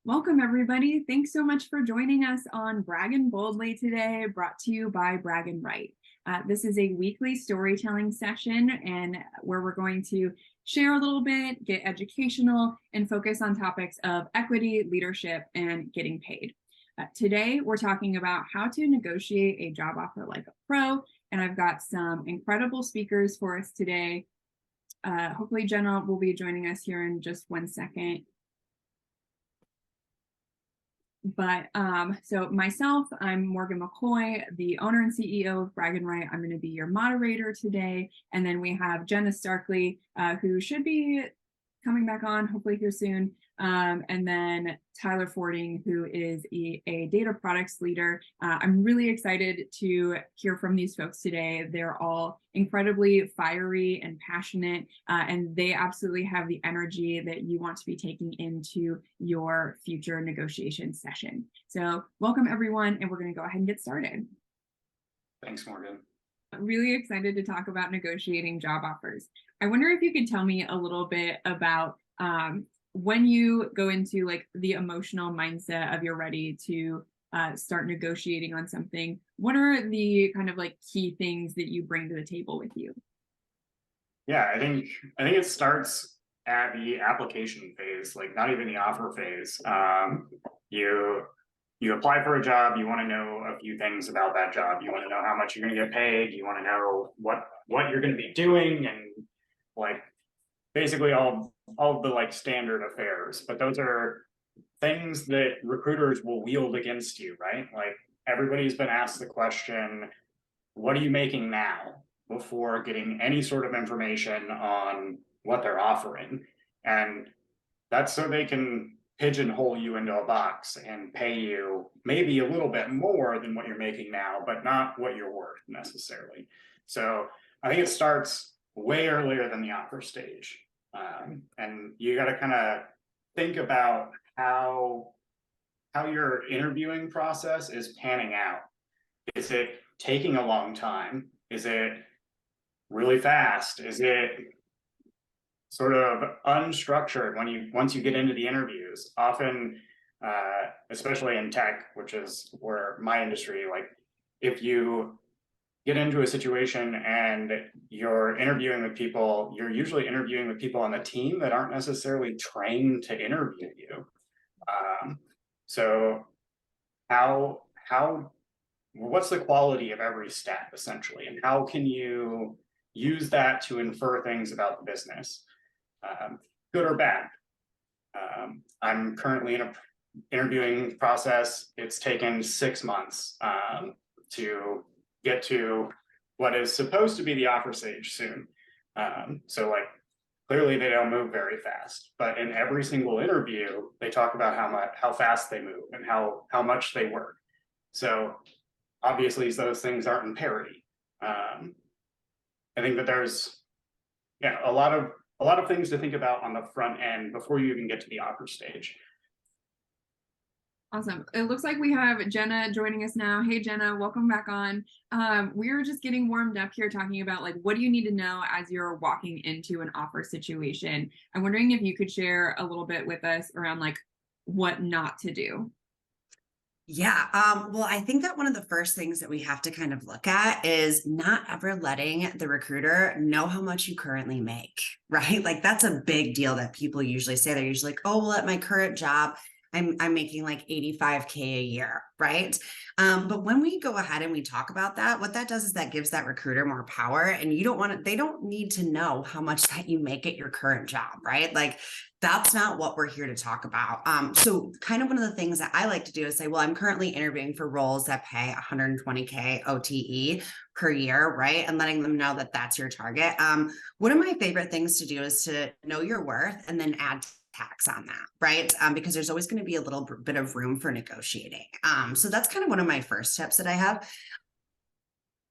Welcome, everybody. Thanks so much for joining us on Braggin' Boldly today, brought to you by Braggin' Right. This is a weekly storytelling session and where we're going to share a little bit, get educational, and focus on topics of equity, leadership, and getting paid. Today, we're talking about how to negotiate a job offer like a pro, and I've got some incredible speakers for us today. Hopefully, Jenna will be joining us here in just 1 second. But so myself, I'm Morgan McCoy, the owner and CEO of Braggin' Right. I'm going to be your moderator today. And then we have Jenna Starkey, who should be coming back on hopefully here soon. And then Tyler Fording, who is a data products leader. I'm really excited to hear from these folks today. They're all incredibly fiery and passionate, and they absolutely have the energy that you want to be taking into your future negotiation session. So welcome, everyone, and we're going to go ahead and get started. Thanks, Morgan. I'm really excited to talk about negotiating job offers. I wonder if you could tell me a little bit about when you go into like the emotional mindset of you're ready to start negotiating on something. What are the kind of like key things that you bring to the table with you? Yeah, I think it starts at the application phase, like not even the offer phase. You apply for a job, you want to know a few things about that job. You want to know how much you're going to get paid. You want to know what you're going to be doing, and like basically all of the like standard affairs. But those are things that recruiters will wield against you, right? Like everybody's been asked the question, what are you making now, before getting any sort of information on what they're offering. And that's so they can pigeonhole you into a box and pay you maybe a little bit more than what you're making now, but not what you're worth necessarily. So I think it starts way earlier than the offer stage. And you got to kind of think about how your interviewing process is panning out. Is it taking a long time? Is it really fast? Is it sort of unstructured once you get into the interviews? Often, especially in tech, which is where my industry, like if you get into a situation and you're interviewing with people, you're usually interviewing with people on the team that aren't necessarily trained to interview you. So how what's the quality of every step essentially, and how can you use that to infer things about the business, good or bad? I'm currently in an interviewing process. It's taken 6 months to get to what is supposed to be the offer stage soon. So like clearly they don't move very fast, but in every single interview they talk about how fast they move and how much they work. So obviously those things aren't in parity. I think that there's a lot of things to think about on the front end before you even get to the offer stage. Awesome. It looks like we have Jenna joining us now. Hey, Jenna, welcome back on. We're just getting warmed up here talking about like, what do you need to know as you're walking into an offer situation? I'm wondering if you could share a little bit with us around like what not to do. Yeah. Well, I think that one of the first things that we have to kind of look at is not ever letting the recruiter know how much you currently make, right? Like that's a big deal that people usually say. They're usually like, oh, well, at my current job, I'm making like 85K a year, right? But when we go ahead and we talk about that, what that does is that gives that recruiter more power, and they don't need to know how much that you make at your current job, right? Like that's not what we're here to talk about. So kind of one of the things that I like to do is say, well, I'm currently interviewing for roles that pay 120K OTE per year, right? And letting them know that that's your target. One of my favorite things to do is to know your worth and then add tax on that, right? Because there's always going to be a little bit of room for negotiating. So that's kind of one of my first tips that I have.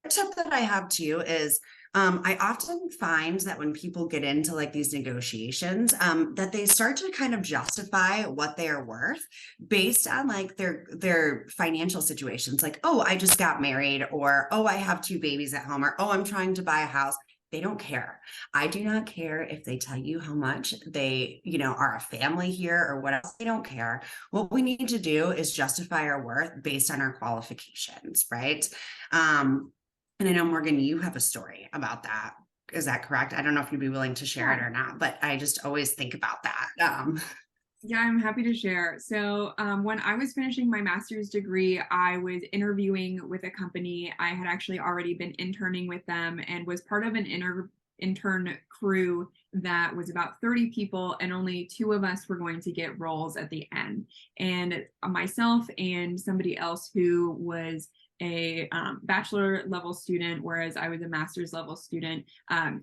A tip that I have too is I often find that when people get into like these negotiations, that they start to kind of justify what they are worth based on like their financial situations. Like, oh, I just got married, or oh, I have 2 babies at home, or oh, I'm trying to buy a house. they don't care. I do not care if they tell you how much they, are a family here or what else. They don't care. What we need to do is justify our worth based on our qualifications, right? And I know, Morgan, you have a story about that. Is that correct? I don't know if you'd be willing to share it or not, but I just always think about that. Yeah, I'm happy to share. So when I was finishing my master's degree, I was interviewing with a company. I had actually already been interning with them and was part of an intern crew that was about 30 people, and only 2 of us were going to get roles at the end. And myself and somebody else who was a bachelor level student, whereas I was a master's level student,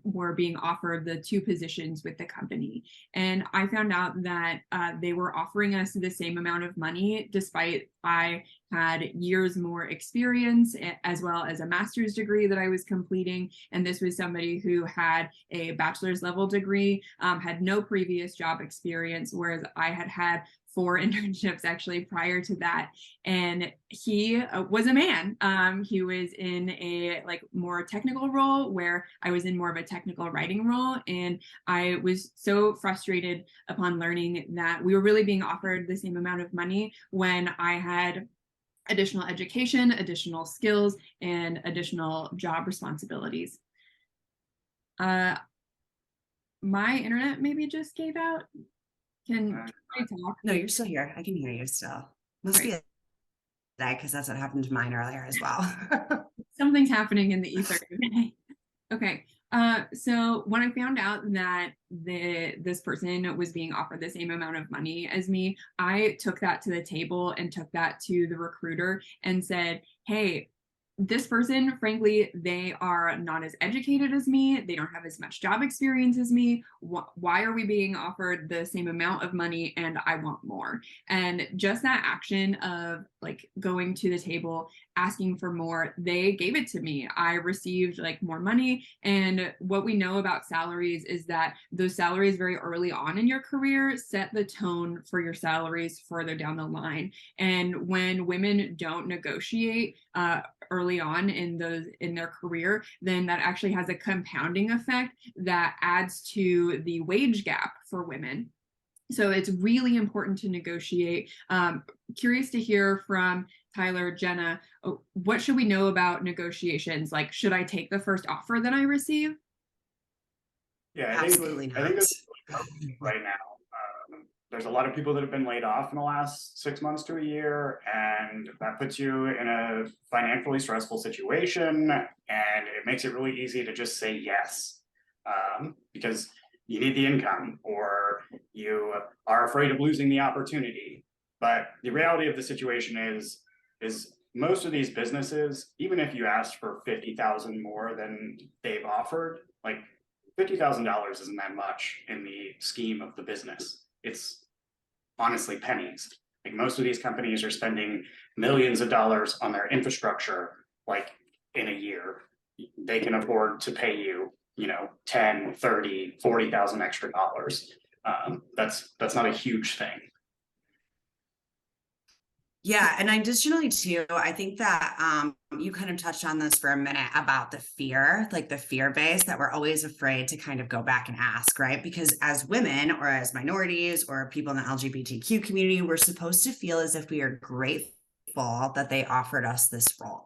were being offered the 2 positions with the company. And I found out that they were offering us the same amount of money, despite I had years more experience, as well as a master's degree that I was completing. And this was somebody who had a bachelor's level degree, had no previous job experience, whereas I had had 4 internships actually prior to that. And he was a man. He was in a more technical role, where I was in more of a technical writing role. And I was so frustrated upon learning that we were really being offered the same amount of money when I had additional education, additional skills, and additional job responsibilities. My internet maybe just gave out. Can I talk? No, you're still here. I can hear you still. Must be that, because that's what happened to mine earlier as well. Something's happening in the ether today. Okay. So when I found out that this person was being offered the same amount of money as me, I took that to the table and took that to the recruiter and said, hey, this person, frankly, they are not as educated as me. They don't have as much job experience as me. Why are we being offered the same amount of money and I want more? And just that action of going to the table, asking for more, they gave it to me. I received more money. And what we know about salaries is that those salaries very early on in your career set the tone for your salaries further down the line. And when women don't negotiate early on in their career, then that actually has a compounding effect that adds to the wage gap for women. So it's really important to negotiate. Curious to hear from Tyler, Jenna, what should we know about negotiations? Should I take the first offer that I receive? Yeah, Absolutely not. I think that's right now. There's a lot of people that have been laid off in the last 6 months to a year, and that puts you in a financially stressful situation, and it makes it really easy to just say yes, because you need the income or you are afraid of losing the opportunity. But the reality of the situation is most of these businesses, even if you asked for 50,000 more than they've offered, $50,000 isn't that much in the scheme of the business. It's honestly pennies. Most of these companies are spending millions of dollars on their infrastructure in a year. They can afford to pay you 10, 30, 40,000 extra dollars. That's not a huge thing. Yeah, and additionally too, I think that you kind of touched on this for a minute about the fear, the fear base that we're always afraid to kind of go back and ask, right? Because as women or as minorities or people in the LGBTQ community, we're supposed to feel as if we are grateful that they offered us this role,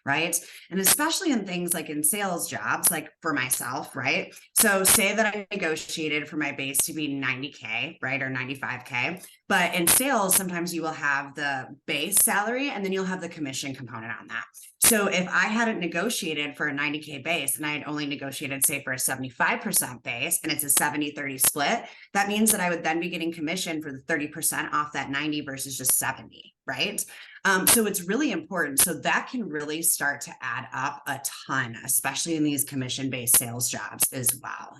right? And especially in things in sales jobs, for myself, right? So say that I negotiated for my base to be 90K, right? Or 95K. But in sales, sometimes you will have the base salary and then you'll have the commission component on that. So if I hadn't negotiated for a 90K base and I had only negotiated, say, for a 75% base and it's a 70-30 split, that means that I would then be getting commission for the 30% off that 90 versus just 70, right? So it's really important. So that can really start to add up a ton, especially in these commission-based sales jobs as well,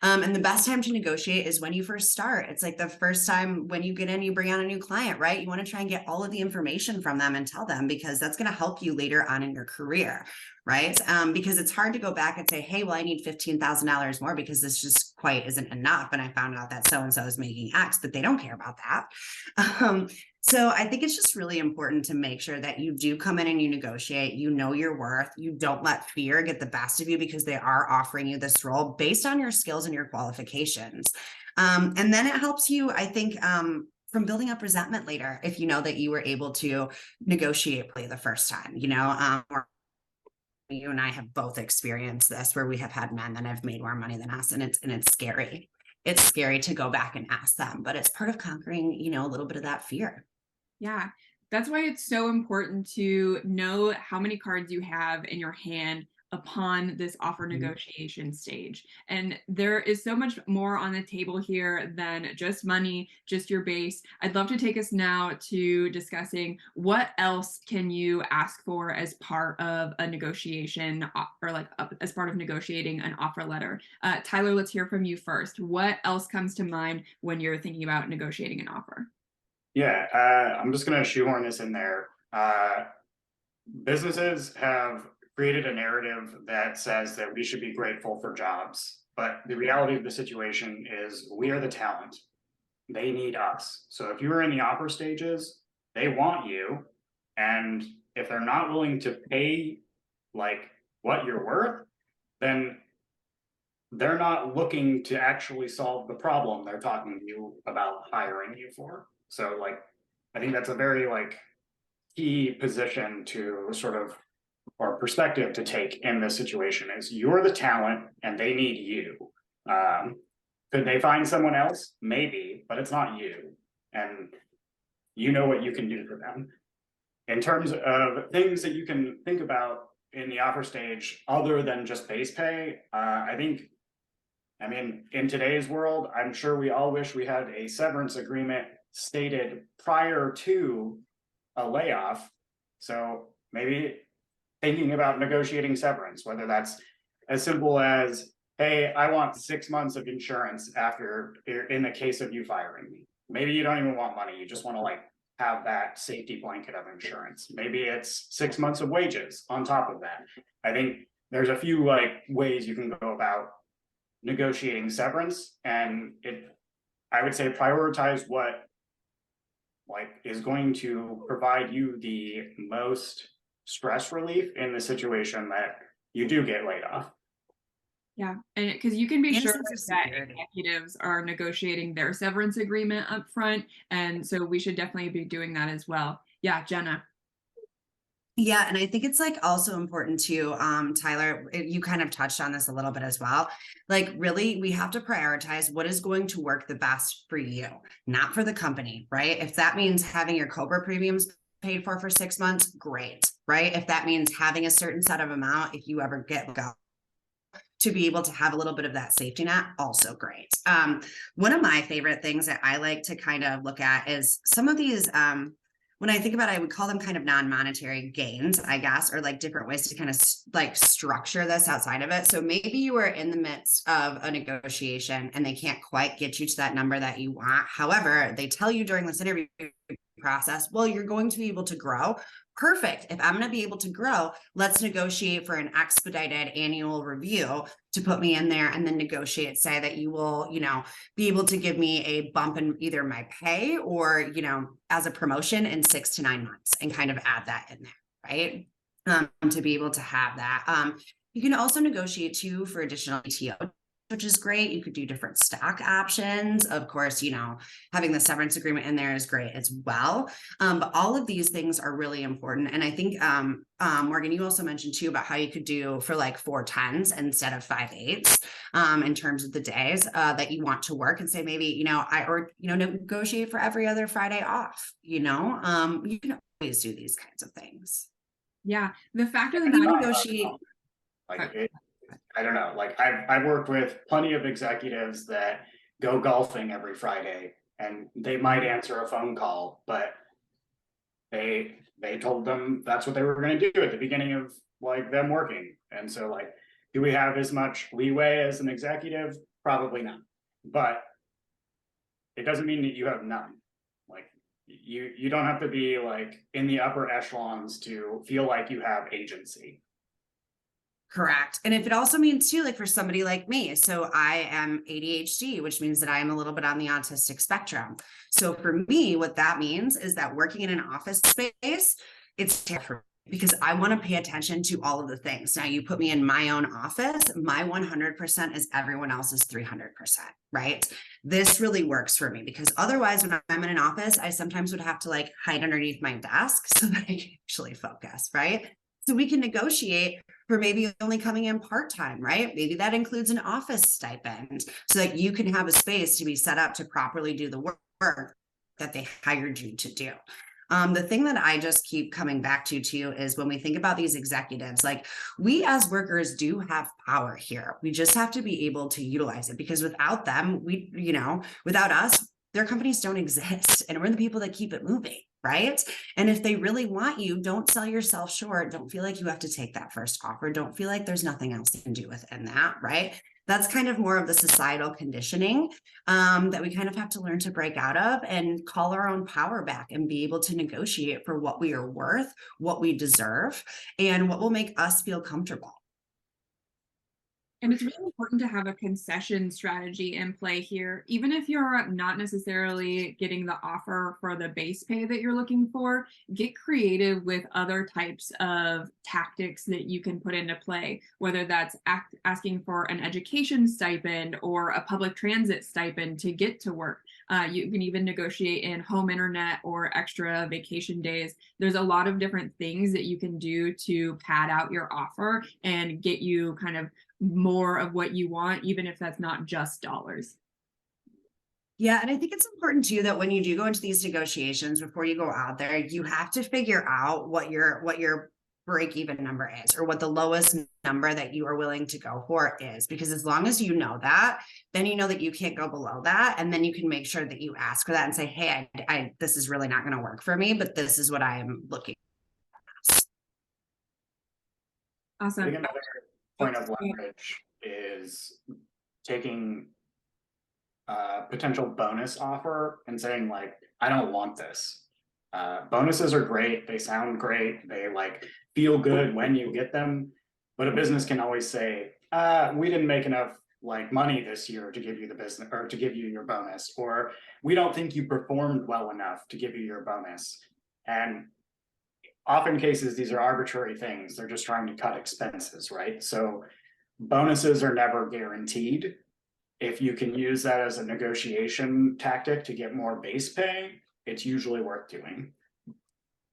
and the best time to negotiate is when you first start. It's the first time when you get in, you bring on a new client, right? You want to try and get all of the information from them and tell them, because that's going to help you later on in your career, right? Because it's hard to go back and say, hey, well, I need $15,000 more because this just quite isn't enough. And I found out that so-and-so is making X, but they don't care about that. So I think it's just really important to make sure that you do come in and you negotiate, you know your worth, you don't let fear get the best of you because they are offering you this role based on your skills and your qualifications. And then it helps you, I think, from building up resentment later, if you know that you were able to negotiate play the first time, or you and I have both experienced this where we have had men that have made more money than us, and it's scary. It's scary to go back and ask them, but it's part of conquering, a little bit of that fear. Yeah, that's why it's so important to know how many cards you have in your hand upon this offer negotiation stage. And there is so much more on the table here than just money, just your base. I'd love to take us now to discussing what else can you ask for as part of a negotiation or like as part of negotiating an offer letter. Tyler, let's hear from you first. What else comes to mind when you're thinking about negotiating an offer? Yeah, I'm just gonna shoehorn this in there. Businesses have created a narrative that says that we should be grateful for jobs, but the reality of the situation is we are the talent. They need us. So if you're in the offer stages, they want you, and if they're not willing to pay like what you're worth, then they're not looking to actually solve the problem they're talking to you about hiring you for. So like, I think that's a very like key position to sort of, or perspective to take in this situation is you're the talent and they need you. Could they find someone else? Maybe, but it's not you. And you know what you can do for them. In terms of things that you can think about in the offer stage, other than just base pay, I mean, in today's world, I'm sure we all wish we had a severance agreement stated prior to a layoff. So maybe thinking about negotiating severance, whether that's as simple as, hey, I want 6 months of insurance after in the case of you firing me. Maybe you don't even want money. You just want to like have that safety blanket of insurance. Maybe it's 6 months of wages on top of that. I think there's a few like ways you can go about negotiating severance, and I would say prioritize what like is going to provide you the most stress relief in the situation that you do get laid off. Yeah, and because you can be And a sure sense of that security. executives are negotiating their severance agreement up front, and so we should definitely be doing that as well. Yeah, Jenna. Yeah, and I think it's like also important to Tyler, you kind of touched on this a little bit as well. Like really, we have to prioritize what is going to work the best for you, not for the company, right? If that means having your Cobra premiums paid for 6 months, great, right? If that means having a certain set of amount, if you ever get go to be able to have a little bit of that safety net, also great. One of my favorite things that I like to kind of look at is some of these when I think about it, I would call them kind of non-monetary gains, I guess, or like different ways to kind of like structure this outside of it. So maybe you are in the midst of a negotiation and they can't quite get you to that number that you want. However, they tell you during this interview process, well, you're going to be able to grow. Perfect. If I'm going to be able to grow, let's negotiate for an expedited annual review to put me in there and then negotiate, say that you will, be able to give me a bump in either my pay or, as a promotion in 6 to 9 months and kind of add that in there, right? To be able to have that. You can also negotiate too for additional PTO, which is great. You could do different stock options. Of course, having the severance agreement in there is great as well. But all of these things are really important. And I think, Morgan, you also mentioned too about how you could do for like 4 10s instead of 5 8s in terms of the days that you want to work and say, maybe, negotiate for every other Friday off, you can always do these kinds of things. Yeah, the fact of the And you matter. negotiate. Like I don't know. Like I've worked with plenty of executives that go golfing every Friday, and they might answer a phone call, but they told them that's what they were going to do at the beginning of like them working. And so like, do we have as much leeway as an executive? Probably not. But it doesn't mean that you have none. Like you don't have to be like in the upper echelons to feel like you have agency. Correct. And if it also means too, like for somebody like me, so I am ADHD, which means that I am a little bit on the autistic spectrum. So for me, what that means is that working in an office space, it's terrible because I want to pay attention to all of the things. Now you put me in my own office, my 100% is everyone else's 300%, right? This really works for me because otherwise when I'm in an office, I sometimes would have to like hide underneath my desk so that I can actually focus, right? So we can negotiate for maybe only coming in part-time, right? Maybe that includes an office stipend so that you can have a space to be set up to properly do the work that they hired you to do. The thing that I just keep coming back to too is when we think about these executives, like we as workers do have power here. We just have to be able to utilize it because without them, without us, their companies don't exist and we're the people that keep it moving, right? And if they really want you, don't sell yourself short. Don't feel like you have to take that first offer. Don't feel like there's nothing else you can do within that, right? That's kind of more of the societal conditioning that we kind of have to learn to break out of and call our own power back and be able to negotiate for what we are worth, what we deserve, and what will make us feel comfortable. And it's really important to have a concession strategy in play here. Even if you're not necessarily getting the offer for the base pay that you're looking for, get creative with other types of tactics that you can put into play, whether that's asking for an education stipend or a public transit stipend to get to work. You can even negotiate in home internet or extra vacation days. There's a lot of different things that you can do to pad out your offer and get you kind of more of what you want, even if that's not just dollars. Yeah, and I think it's important too that when you do go into these negotiations, before you go out there, you have to figure out what your break even number is or what the lowest number that you are willing to go for is. Because as long as you know that, then you know that you can't go below that. And then you can make sure that you ask for that and say, hey, I this is really not going to work for me, but this is what I am looking at. Awesome. I think another point of leverage is taking a potential bonus offer and saying like, I don't want this. Bonuses are great. They sound great. They like feel good when you get them. But a business can always say, we didn't make enough like money this year to give you the business or to give you your bonus, or we don't think you performed well enough to give you your bonus. And often cases, these are arbitrary things. They're just trying to cut expenses, right? So bonuses are never guaranteed. If you can use that as a negotiation tactic to get more base pay, it's usually worth doing.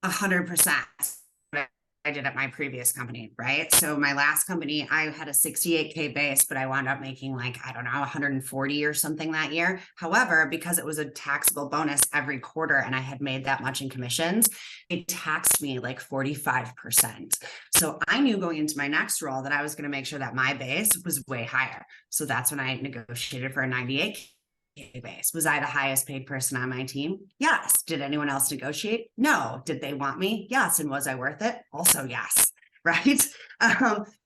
100%. I did at my previous company, right? So my last company, I had a 68K base, but I wound up making like, I don't know, 140 or something that year. However, because it was a taxable bonus every quarter and I had made that much in commissions, it taxed me like 45%. So I knew going into my next role that I was going to make sure that my base was way higher. So that's when I negotiated for a 98K base. Was I the highest paid person on my team? Yes. Did anyone else negotiate? No. Did they want me? Yes. And was I worth it? Also, yes. Right.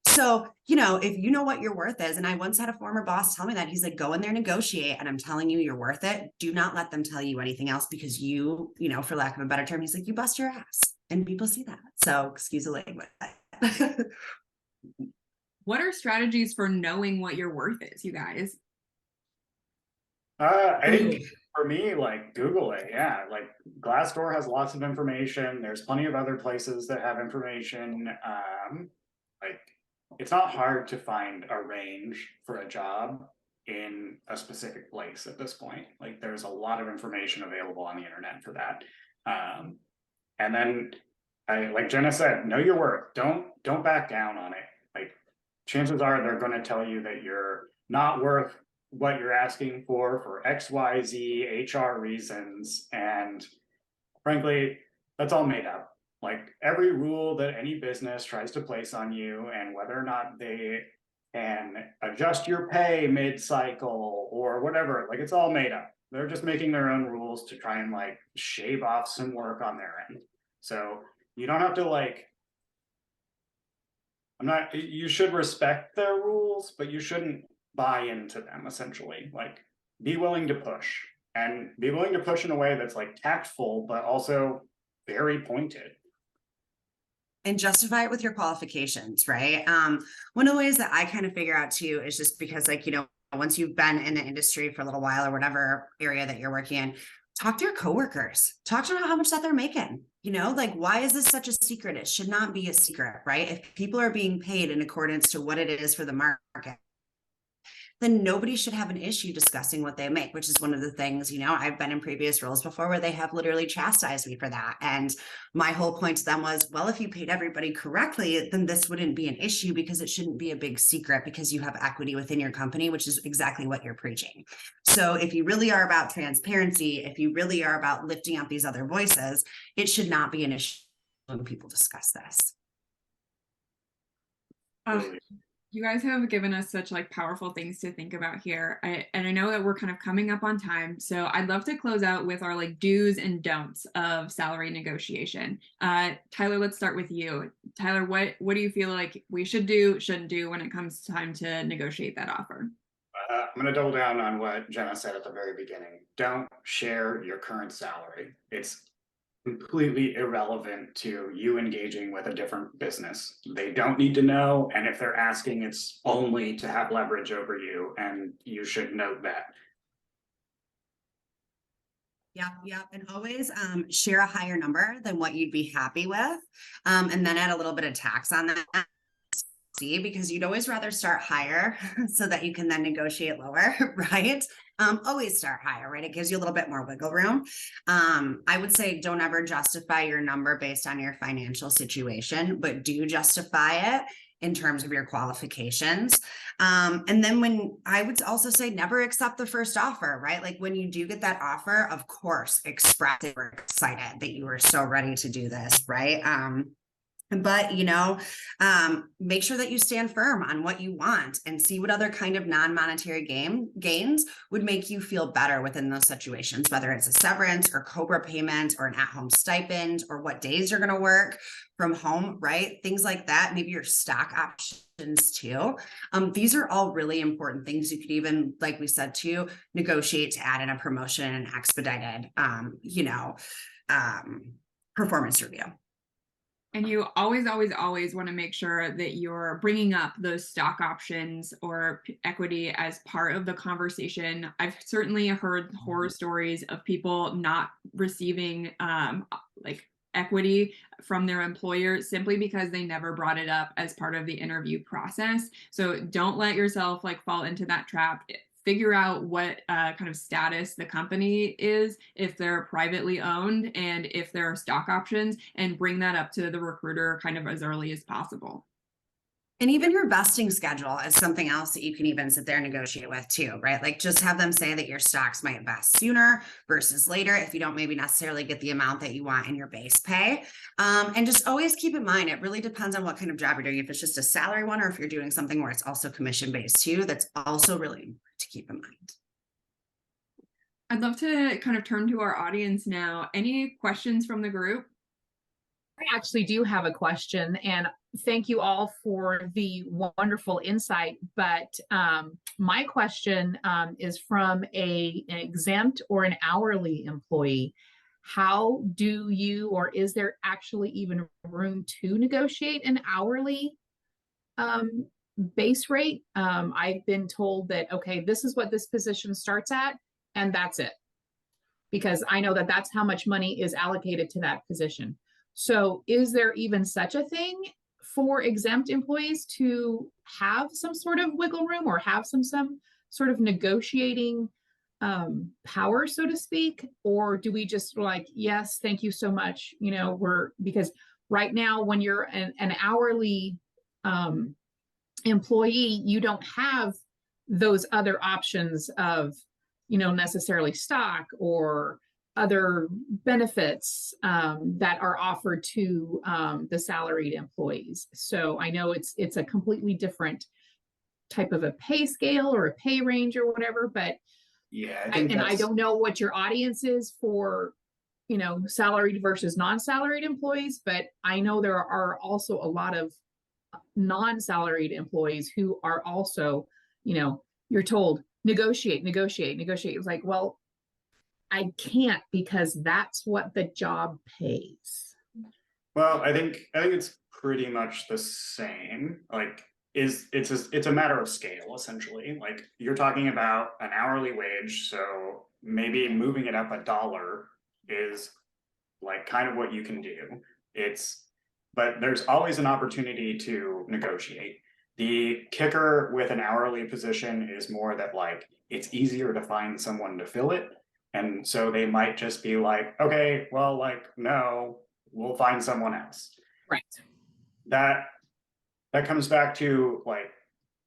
So, if you know what your worth is, and I once had a former boss tell me that, he's like, go in there, negotiate. And I'm telling you, you're worth it. Do not let them tell you anything else because you, for lack of a better term, he's like, you bust your ass and people see that. So excuse the language. What are strategies for knowing what your worth is, you guys? I think for me, like Google it. Yeah, like Glassdoor has lots of information. There's plenty of other places that have information. Like it's not hard to find a range for a job in a specific place at this point. Like there's a lot of information available on the internet for that. And then like Jenna said, know your worth. Don't back down on it. Like chances are they're going to tell you that you're not worth what you're asking for XYZ HR reasons. And frankly, that's all made up. Like every rule that any business tries to place on you and whether or not they can adjust your pay mid-cycle or whatever, like it's all made up. They're just making their own rules to try and like shave off some work on their end. So you don't have to like, you should respect their rules, but you shouldn't buy into them essentially. Like be willing to push and be willing to push in a way that's like tactful, but also very pointed. and justify it with your qualifications, right? One of the ways that I kind of figure out too is just because, like, once you've been in the industry for a little while or whatever area that you're working in, talk to your coworkers, talk to them about how much that they're making. Like, why is this such a secret? It should not be a secret, right? If people are being paid in accordance to what it is for the market, then nobody should have an issue discussing what they make, which is one of the things, I've been in previous roles before where they have literally chastised me for that. And my whole point to them was, well, if you paid everybody correctly, then this wouldn't be an issue because it shouldn't be a big secret because you have equity within your company, which is exactly what you're preaching. So if you really are about transparency, if you really are about lifting up these other voices, it should not be an issue when people discuss this. You guys have given us such like powerful things to think about here. And I know that we're kind of coming up on time. So I'd love to close out with our like do's and don'ts of salary negotiation. Tyler, let's start with you. Tyler, what do you feel like we should do, shouldn't do when it comes time to negotiate that offer? I'm going to double down on what Jenna said at the very beginning. Don't share your current salary. It's completely irrelevant to you engaging with a different business. They don't need to know. And if they're asking, it's only to have leverage over you. And you should note that. Yeah. And always share a higher number than what you'd be happy with. And then add a little bit of tax on that. Because you'd always rather start higher so that you can then negotiate lower, right? Always start higher, right? It gives you a little bit more wiggle room. I would say don't ever justify your number based on your financial situation, but do justify it in terms of your qualifications. And then when I would also say never accept the first offer, right? Like when you do get that offer, of course, express that you're excited that you were so ready to do this, right? But, make sure that you stand firm on what you want and see what other kind of non-monetary gains would make you feel better within those situations, whether it's a severance or COBRA payment or an at-home stipend or what days you're going to work from home, right? Things like that. Maybe your stock options too. These are all really important things. You could even, like we said, to negotiate to add in a promotion and expedited, performance review. And you always want to make sure that you're bringing up those stock options or equity as part of the conversation. I've certainly heard horror stories of people not receiving like equity from their employer simply because they never brought it up as part of the interview process. So don't let yourself like fall into that trap. Figure out what kind of status the company is, if they're privately owned, and if there are stock options, and bring that up to the recruiter kind of as early as possible. And even your vesting schedule is something else that you can even sit there and negotiate with too, right? Like just have them say that your stocks might vest sooner versus later if you don't maybe necessarily get the amount that you want in your base pay. And just always keep in mind, it really depends on what kind of job you're doing. If it's just a salary one or if you're doing something where it's also commission-based too, that's also really important to keep in mind. I'd love to kind of turn to our audience now. Any questions from the group? I actually do have a question, and thank you all for the wonderful insight. But my question is from an exempt or an hourly employee. How do you, or is there actually even room to negotiate an hourly base rate? I've been told that, okay, this is what this position starts at, and that's it. Because I know that that's how much money is allocated to that position. So is there even such a thing for exempt employees to have some sort of wiggle room or have some sort of negotiating power, so to speak? Or do we just like, yes, thank you so much. Because right now when you're an hourly employee, you don't have those other options of, necessarily stock or other benefits that are offered to the salaried employees. So I know it's a completely different type of a pay scale or a pay range or whatever, but yeah, I don't know what your audience is for, salaried versus non-salaried employees, but I know there are also a lot of non-salaried employees who are also, you're told negotiate. It's like, well, I can't because that's what the job pays. Well, I think it's pretty much the same. Like, it's a matter of scale essentially. Like you're talking about an hourly wage, so maybe moving it up $1 is like kind of what you can do. It's but there's always an opportunity to negotiate. The kicker with an hourly position is more that like it's easier to find someone to fill it. And so they might just be like, okay, well, like, no, we'll find someone else. Right. That that comes back to like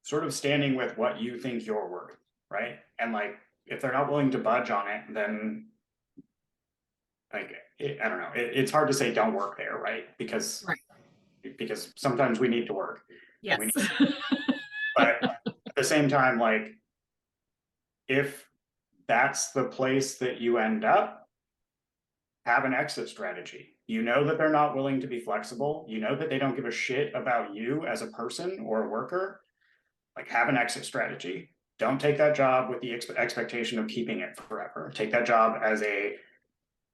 sort of standing with what you think you're worth, right? And like if they're not willing to budge on it, then like I don't know. It's hard to say don't work there, right? Right. Because sometimes we need to work. Yes. But at the same time, like if that's the place that you end up, have an exit strategy. You know that they're not willing to be flexible. You know that they don't give a shit about you as a person or a worker. Like have an exit strategy. Don't take that job with the expectation of keeping it forever. Take that job as a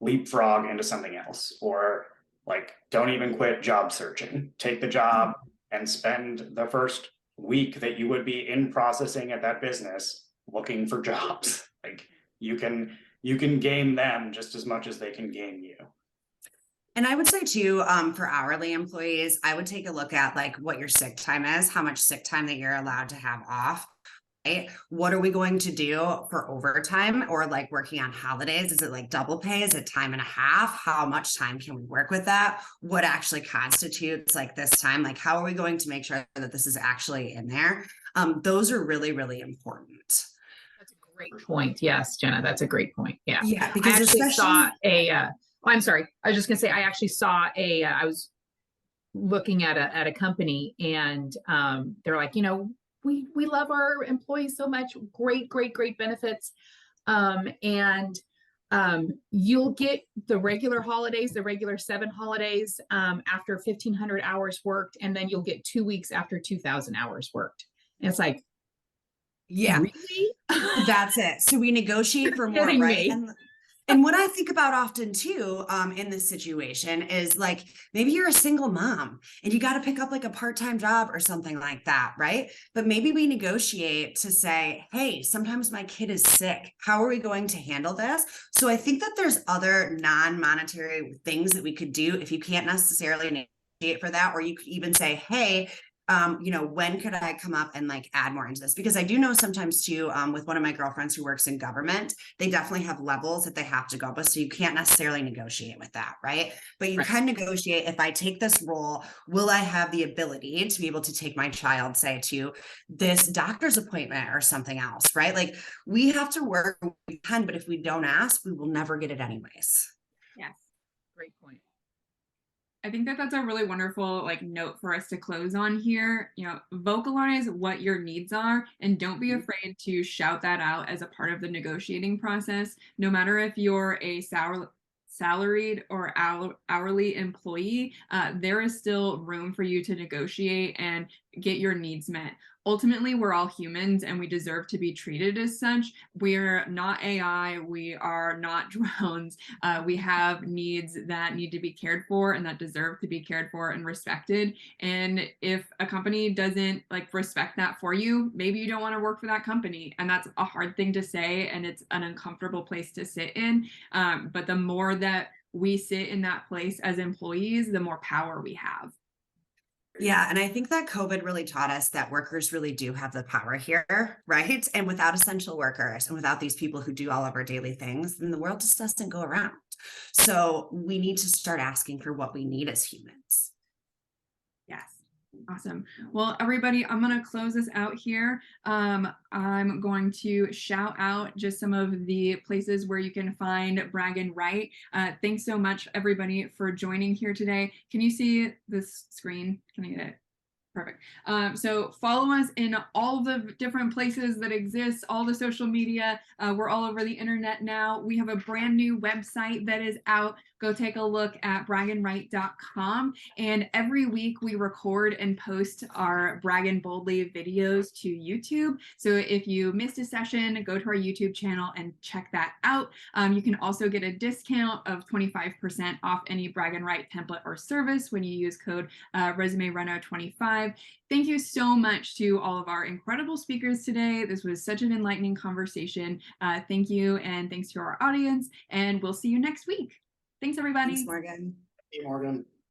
leapfrog into something else, or like don't even quit job searching. Take the job and spend the first week that you would be in processing at that business looking for jobs. Like you can game them just as much as they can game you. And I would say too, for hourly employees, I would take a look at like what your sick time is, how much sick time that you're allowed to have off. Right? What are we going to do for overtime or like working on holidays? Is it like double pay? Is it time and a half? How much time can we work with that? What actually constitutes like this time? Like, how are we going to make sure that this is actually in there? Those are really, really important. That's a great point. Yes, Jenna, that's a great point. Yeah. Yeah, I because actually saw especially I'm sorry. I was just gonna say I actually saw I was looking at a company and they're like, we love our employees so much. Great benefits. And you'll get the regular holidays, the regular 7 holidays after 1,500 hours worked, and then you'll get 2 weeks after 2,000 hours worked. And it's like, yeah, really? that's it. So we negotiate for more, Kidding right? me. And what I think about often too, in this situation is like maybe you're a single mom and you got to pick up like a part-time job or something like that, right? But maybe we negotiate to say, hey, sometimes my kid is sick. How are we going to handle this? So I think that there's other non-monetary things that we could do if you can't necessarily negotiate for that, or you could even say, hey, when could I come up and like add more into this? Because I do know sometimes too, with one of my girlfriends who works in government, they definitely have levels that they have to go up with. So you can't necessarily negotiate with that, right? But you can negotiate, if I take this role, will I have the ability to be able to take my child, say, to this doctor's appointment or something else, right? Like we have to work when we can, but if we don't ask, we will never get it anyways. Yes. Great point. I think that that's a really wonderful like note for us to close on here. Vocalize what your needs are and don't be afraid to shout that out as a part of the negotiating process. No matter if you're a salaried or hourly employee, there is still room for you to negotiate and get your needs met. Ultimately, we're all humans and we deserve to be treated as such. We're not AI, we are not drones. We have needs that need to be cared for and that deserve to be cared for and respected. And if a company doesn't like respect that for you, maybe you don't want to work for that company. And that's a hard thing to say and it's an uncomfortable place to sit in. But the more that we sit in that place as employees, the more power we have. Yeah. And I think that COVID really taught us that workers really do have the power here, right? And without essential workers and without these people who do all of our daily things, then the world just doesn't go around. So we need to start asking for what we need as humans. Yes. Awesome. Well, everybody, I'm going to close this out here. I'm going to shout out just some of the places where you can find Brag and Write. Thanks so much, everybody, for joining here today. Can you see this screen? Can I get it? Perfect. So follow us in all the different places that exist, all the social media. We're all over the internet now. We have a brand new website that is out. Go take a look at bragandwrite.com. And every week we record and post our Brag and Boldly videos to YouTube. So if you missed a session, go to our YouTube channel and check that out. You can also get a discount of 25% off any Brag and Write template or service when you use code ResumeReno25. Thank you so much to all of our incredible speakers today. This was such an enlightening conversation. Thank you, and thanks to our audience, and we'll see you next week. Thanks, everybody. Thanks, Morgan. Hey, Morgan.